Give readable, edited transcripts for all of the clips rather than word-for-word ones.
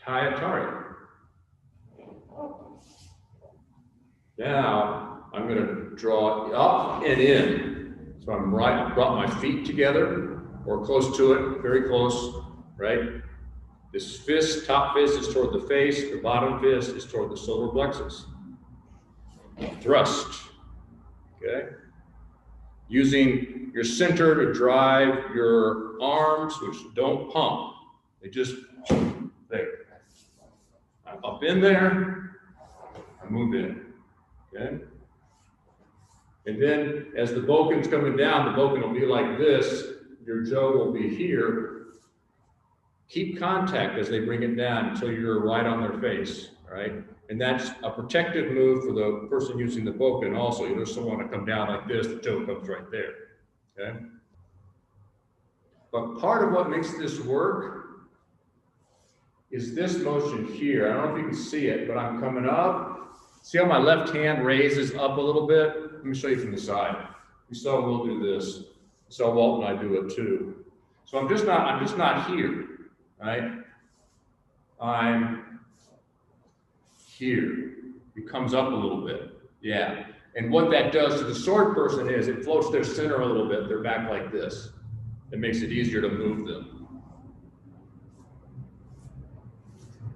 Tayatari. Now I'm going to draw up and in. So I've brought my feet together or close to it, very close, right? This fist, top fist is toward the face, the bottom fist is toward the solar plexus. Thrust, okay? Using your center to drive your arms, which don't pump. They just, there. I'm up in there, I move in, okay? And then as the boken's coming down, the boken will be like this, your jaw will be here. Keep contact as they bring it down until you're right on their face, all right? And that's a protective move for the person using the boken also. You just don't want to come down like this, the toe comes right there, okay? But part of what makes this work is this motion here. I don't know if you can see it, but I'm coming up. See how my left hand raises up a little bit? Let me show you from the side. You saw Will do this. You saw Walt and I do it too. So I'm just not here. Right? I'm here. It comes up a little bit. Yeah. And what that does to the sword person is it floats their center a little bit. They're back like this. It makes it easier to move them.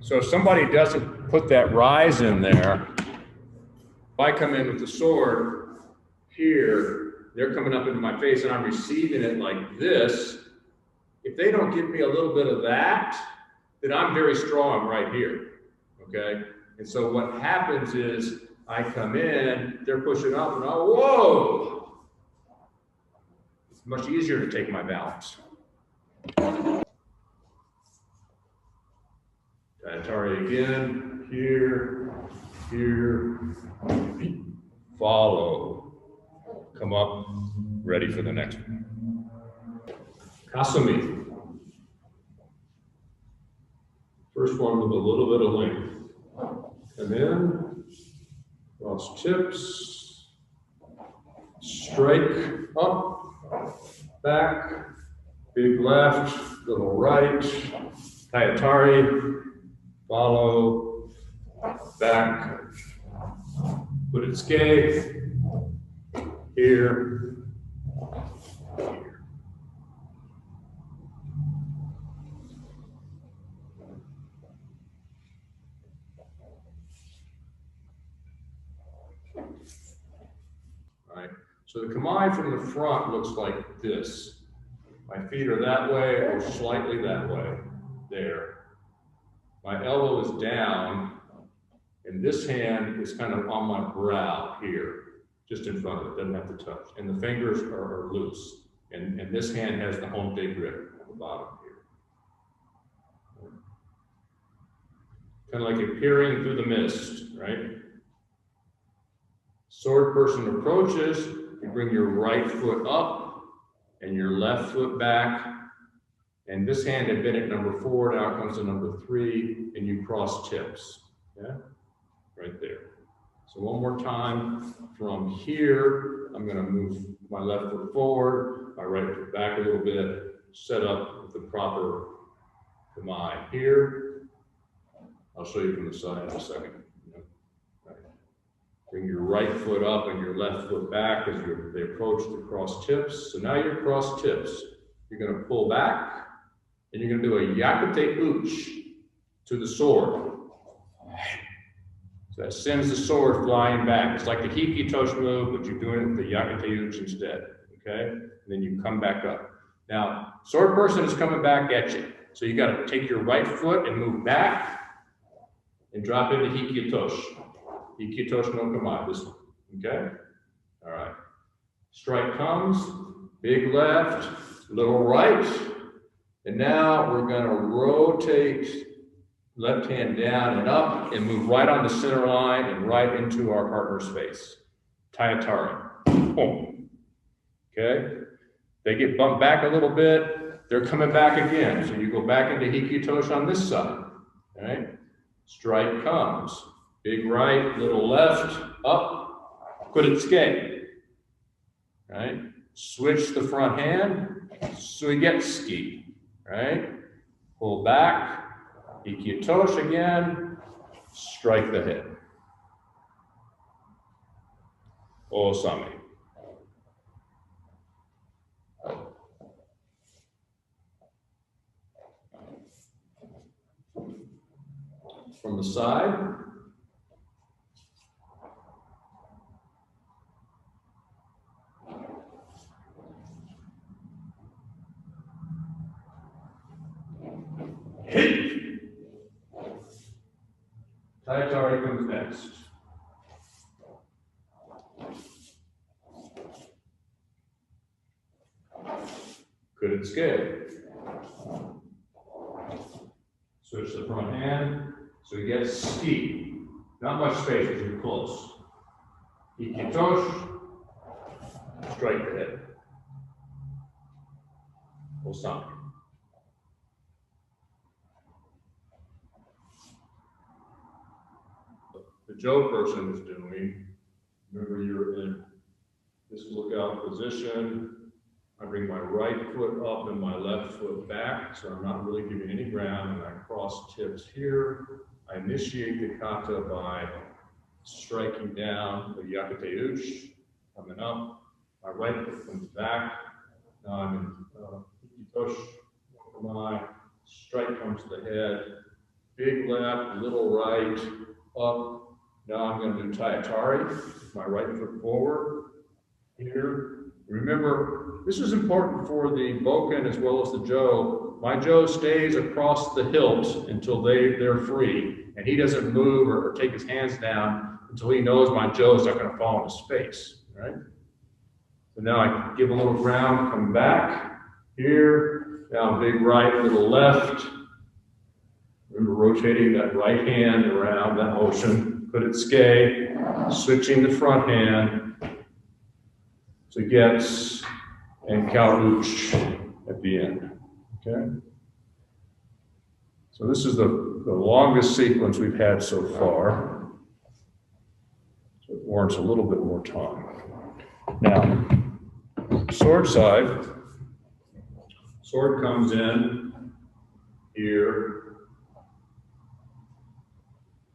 So if somebody doesn't put that rise in there, if I come in with the sword here, they're coming up into my face and I'm receiving it like this. If they don't give me a little bit of that, then I'm very strong right here, okay? And so what happens is I come in, they're pushing up, and oh, whoa! It's much easier to take my balance. Tayatari again, here, follow, come up, ready for the next one. Kasumi. First one with a little bit of length. Come in, cross tips, strike up, back, big left, little right, Tayatari, follow, back, put it skate, here, right? So the kamae from the front looks like this. My feet are that way or slightly that way, there. My elbow is down, and this hand is kind of on my brow here, just in front of it, doesn't have to touch. And the fingers are loose, and this hand has the homte grip at the bottom here. Kind of like you're peering through the mist, right? Sword person approaches, you bring your right foot up and your left foot back. And this hand had been at number 4, now it comes to number 3, and you cross tips, yeah? Right there. So one more time, from here, I'm gonna move my left foot forward, my right foot back a little bit, set up with the proper kamae here. I'll show you from the side in a second. Bring your right foot up and your left foot back as they approach the cross tips. So now you're cross tips. You're going to pull back and you're going to do a yakute uch to the sword. So that sends the sword flying back. It's like the hikitosh move, but you're doing it with the yakute uch instead. Okay? And then you come back up. Now, sword person is coming back at you. So you got to take your right foot and move back and drop into hikitosh. Hikitosh no kamae, this one, okay? All right. Strike comes, big left, little right. And now we're gonna rotate left hand down and up and move right on the center line and right into our partner's face. Tayatari, boom. Okay? They get bumped back a little bit, they're coming back again. So you go back into hikitosh on this side, all right? Strike comes. Big right, little left, up, put it skate, right? Switch the front hand, suigetsuki, right? Pull back, Ikitosh again, strike the head. Osami. From the side. Hit. Seitei comes next. Couldn't scale. Switch the front hand, so he gets ski. Not much space as you're close. Ikitosh, strike the head. Osami. The Joe person is doing, remember you're in this lookout position. I bring my right foot up and my left foot back, so I'm not really giving any ground, and I cross tips here. I initiate the kata by striking down the yakute uch, coming up. My right foot comes back. Now I'm in ikitosh. My strike comes to the head. Big left, little right, up. Now I'm going to do Taiatari with my right foot forward here. Remember, this is important for the Boken as well as the Jo. My Jo stays across the hilt until they're free, and he doesn't move or take his hands down until he knows my Jo is not going to fall into space. Right? So now I give a little ground, come back here, down big right, little left. Remember rotating that right hand around that motion. Put it ske, switching the front hand. So gets and Kauch at the end. Okay? So this is the longest sequence we've had so far. So it warrants a little bit more time. Now, sword side. Sword comes in here.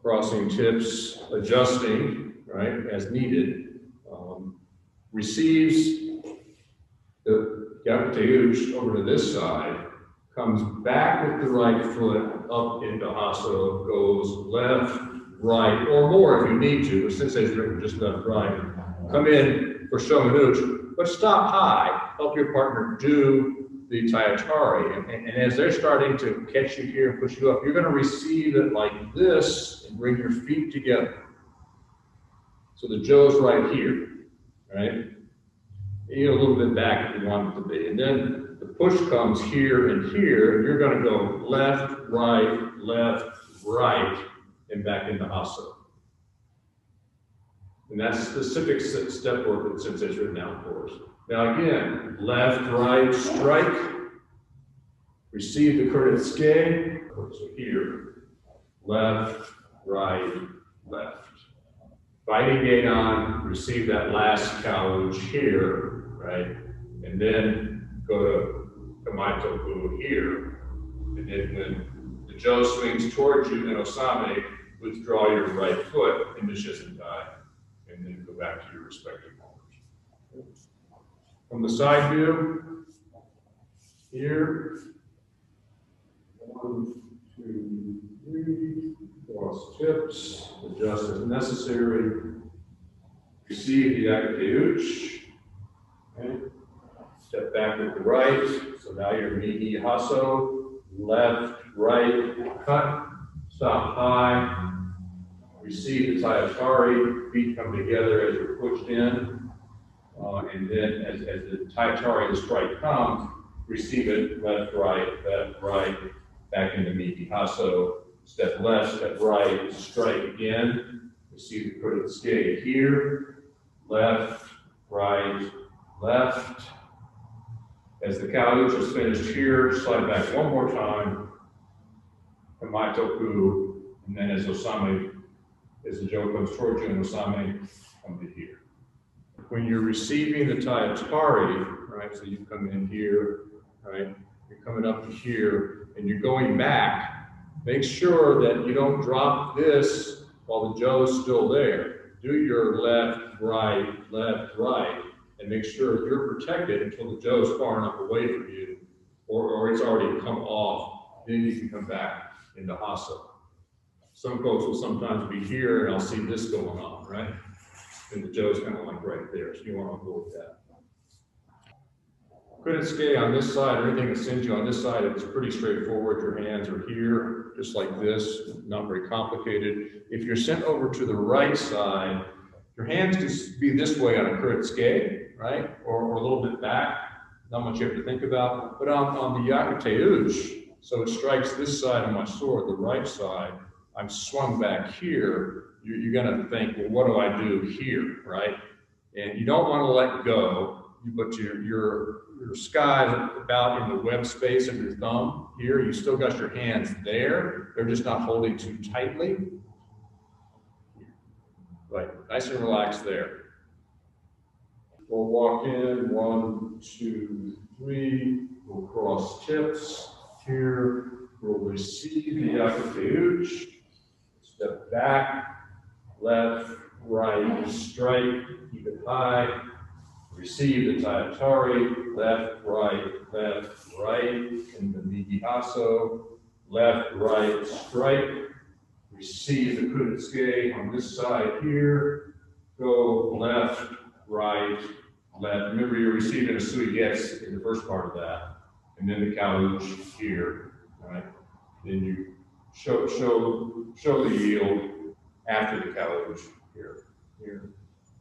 Crossing tips, adjusting, right, as needed. Receives the yakute uch over to this side, comes back with the right foot up into haso, goes left, right, or more if you need to, but since it's written just left, right. Come in for shomanuch, but stop high, help your partner do the Taiatari. And as they're starting to catch you here and push you up, you're going to receive it like this and bring your feet together. So the Jo's right here, right? You get a little bit back if you want it to be. And then the push comes here and here, and you're going to go left, right, and back into haso. And that's specific step work that since it's written down for us. Now again, left, right, strike. Receive the current ske. So here, left, right, left. Fighting gate on, receive that last Kauch here, right? And then go to Kamaitoku here. And then when the Jo swings towards you in Osame, withdraw your right foot into Shisentai, and then go back to your respective corners. From the side view, here, 1, 2, 3, cross tips, adjust as necessary, receive the yakute uch, okay. Step back with the right, so now you're mihi haso, left, right, cut, stop high, receive the Taiatari, feet come together as you're pushed in. And then as the Taiatari, the strike comes, receive it left, right, back into mihi haso, step left, step right, strike again, receive the kurita ske here, left, right, left. As the Kauch is finished here, slide back one more time, Kamaitoku, and then as Osame, as the Jo comes towards you and Osame, come to here. When you're receiving the Taiatari, right, so you come in here, right, you're coming up to here, and you're going back, Make sure that you don't drop this while the Joe's still there. Do your left, right, and make sure you're protected until the Joe's far enough away from you, or it's already come off. Then you can come back into Hasa. Some folks will sometimes be here, and I'll see this going on, right? And the Joe's kind of like right there, so you want to avoid that. Kuretsuke on this side, or anything that sends you on this side, it's pretty straightforward. Your hands are here, just like this, not very complicated. If you're sent over to the right side, your hands could be this way on a Kuretsuke, right? Or a little bit back, not much you have to think about. But on the Yakuteuch, so it strikes this side of my sword, the right side, I'm swung back here. You're gonna think, well, what do I do here, right? And you don't want to let go, but your sky about in the web space of your thumb here. You still got your hands there. They're just not holding too tightly. Right, nice and relaxed there. We'll walk in, 1, 2, 3. We'll cross tips. Here, we'll receive the Yakuteuch. Step back, left, right, strike, keep it high. Receive the Taiyatari, left, right, in the Nigihaso, left, right, strike. Receive the Kuretsuke on this side here. Go left, right, left. Remember, you're receiving a Suigetsu in the first part of that, and then the Kauch here, right? Then you show the yield after the Kauch here.